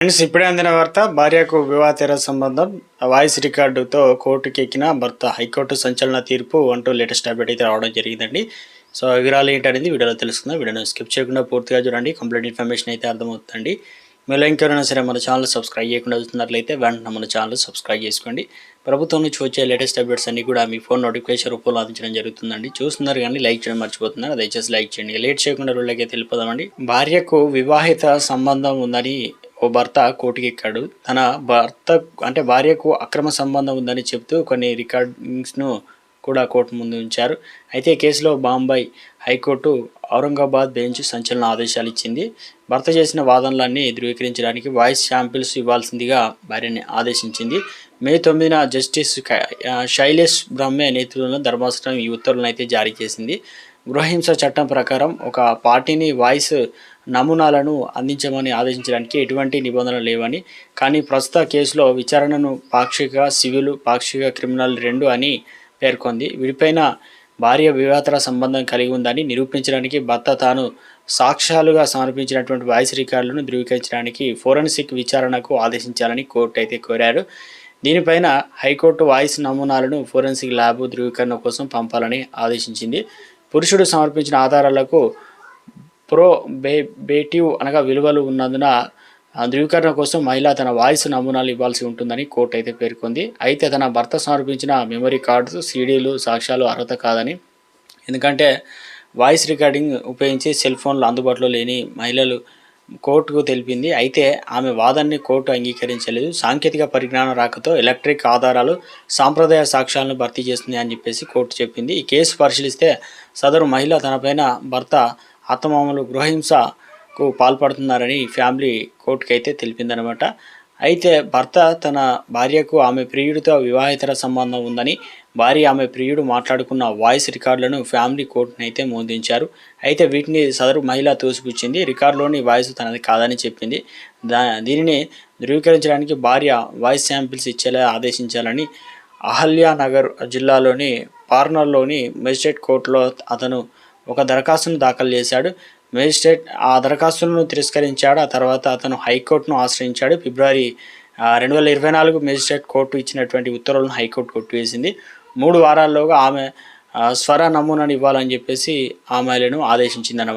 Friends ఇప్పుడే అందిన వార్త భార్యకు వివాహేతర సంబంధం వాయిస్ రికార్డుతో కోర్టుకి ఎక్కిన భర్త హైకోర్టు సంచలన తీర్పు అంటూ లేటెస్ట్ అప్డేట్ అయితే రావడం జరిగిందండి. సో వివరాలు ఏంటనేది వీడియోలో తెలుసుకుందాం. వీడియోను స్కిప్ చేయకుండా పూర్తిగా చూడండి. కంప్లీట్ ఇన్ఫర్మేషన్ అయితే అర్థమవుతుందండి. మీలో ఇంకెవరైనా సరే మన ఛానల్ సబ్స్క్రైబ్ చేయకుండా చూస్తున్నట్లయితే వెంటనే మన ఛానల్ సబ్స్క్రైబ్ చేసుకోండి. ప్రభుత్వం నుంచి వచ్చే లేటెస్ట్ అప్డేట్స్ అన్ని కూడా మీ ఫోన్ నోటిఫికేషన్ రూపంలో అందించడం జరుగుతుందండి. చూస్తున్నారు కానీ లైక్ చేయడం మర్చిపోతున్నారు. దయచేసి లైక్ చేయండి. లేట్ చేయకుండా రోజులకైతే వెళ్ళిపోదామండి. భార్యకు వివాహిత సంబంధం ఉందని ఓ భర్త కోర్టుకెక్కాడు. తన భర్త అంటే భార్యకు అక్రమ సంబంధం ఉందని చెప్తూ కొన్ని రికార్డింగ్స్ను కూడా కోర్టు ముందు ఉంచారు. అయితే కేసులో బాంబే హైకోర్టు ఔరంగాబాద్ బెంచ్ సంచలన ఆదేశాలు ఇచ్చింది. భర్త చేసిన వాదనలన్నీ ధృవీకరించడానికి వాయిస్ శాంపిల్స్ ఇవ్వాల్సిందిగా భార్యని ఆదేశించింది. మే 9న జస్టిస్ శైలేష్ బ్రహ్మే నేతృత్వంలో ధర్మాసనం ఈ ఉత్తర్వులను అయితే జారీ చేసింది. గృహహింస చట్టం ప్రకారం ఒక పార్టీని వాయిస్ నమూనాలను అందించమని ఆదేశించడానికి ఎటువంటి నిబంధనలు లేవని, కానీ ప్రస్తుత కేసులో విచారణను పాక్షిక సివిల్, పాక్షిక క్రిమినల్ 2 అని పేర్కొంది. వీడిపైన భార్య వివాహేతర సంబంధం కలిగి ఉందని నిరూపించడానికి భర్త తాను సాక్ష్యాలుగా సమర్పించినటువంటి వాయిస్ రికార్డులను ధృవీకరించడానికి ఫోరెన్సిక్ విచారణకు ఆదేశించాలని కోర్టు అయితే కోరారు. దీనిపైన హైకోర్టు వాయిస్ నమూనాలను ఫోరెన్సిక్ ల్యాబ్ ధృవీకరణ కోసం పంపాలని ఆదేశించింది. పురుషుడు సమర్పించిన ఆధారాలకు ప్రోబేటివ్ అనగా విలువలు ఉన్నందున ధృవీకరణ కోసం మహిళ తన వాయిస్ నమూనాలు ఇవ్వాల్సి ఉంటుందని కోర్టు అయితే పేర్కొంది. అయితే తన భర్త సమర్పించిన మెమరీ కార్డ్స్, సీడీలు సాక్ష్యాలు అర్హత కాదని, ఎందుకంటే వాయిస్ రికార్డింగ్ ఉపయోగించి సెల్ ఫోన్లు అందుబాటులో లేని మహిళలు కోర్టుకు తెలిపింది. అయితే ఆమె వాదనని కోర్టు అంగీకరించలేదు. సాంకేతిక పరిజ్ఞానం రాకతో ఎలక్ట్రిక్ ఆధారాలు సాంప్రదాయ సాక్ష్యాలను భర్తీ చేస్తుంది అని చెప్పేసి కోర్టు చెప్పింది. ఈ కేసు పరిశీలిస్తే సదరు మహిళ తనపైన భర్త అత్తమామలు గృహహింసకు పాల్పడుతున్నారని ఫ్యామిలీ కోర్టుకి అయితే తెలిపిందనమాట. అయితే భర్త తన భార్యకు ఆమె ప్రియుడితో వివాహేతర సంబంధం ఉందని, భార్య ఆమె ప్రియుడు మాట్లాడుకున్న వాయిస్ రికార్డులను ఫ్యామిలీ కోర్టును అయితే మోదించారు. అయితే వీటిని సదరు మహిళ తోసిపుచ్చింది. రికార్డులోని వాయిస్ తనది కాదని చెప్పింది. దీనిని ధృవీకరించడానికి భార్య వాయిస్ శాంపిల్స్ ఇచ్చేలా ఆదేశించాలని అహల్యానగర్ జిల్లాలోని పార్నర్లోని మెజిస్ట్రేట్ కోర్టులో అతను ఒక దరఖాస్తును దాఖలు చేశాడు. మేజిస్ట్రేట్ ఆ దరఖాస్తులను తిరస్కరించాడు. ఆ తర్వాత అతను హైకోర్టును ఆశ్రయించాడు. ఫిబ్రవరి 2024 మేజిస్ట్రేట్ కోర్టు ఇచ్చినటువంటి ఉత్తర్వులను హైకోర్టు కొట్టివేసింది. 3 వారాల్లోగా ఆమె స్వర నమూనాను ఇవ్వాలని చెప్పేసి ఆమెలను ఆదేశించిందన్నమాట.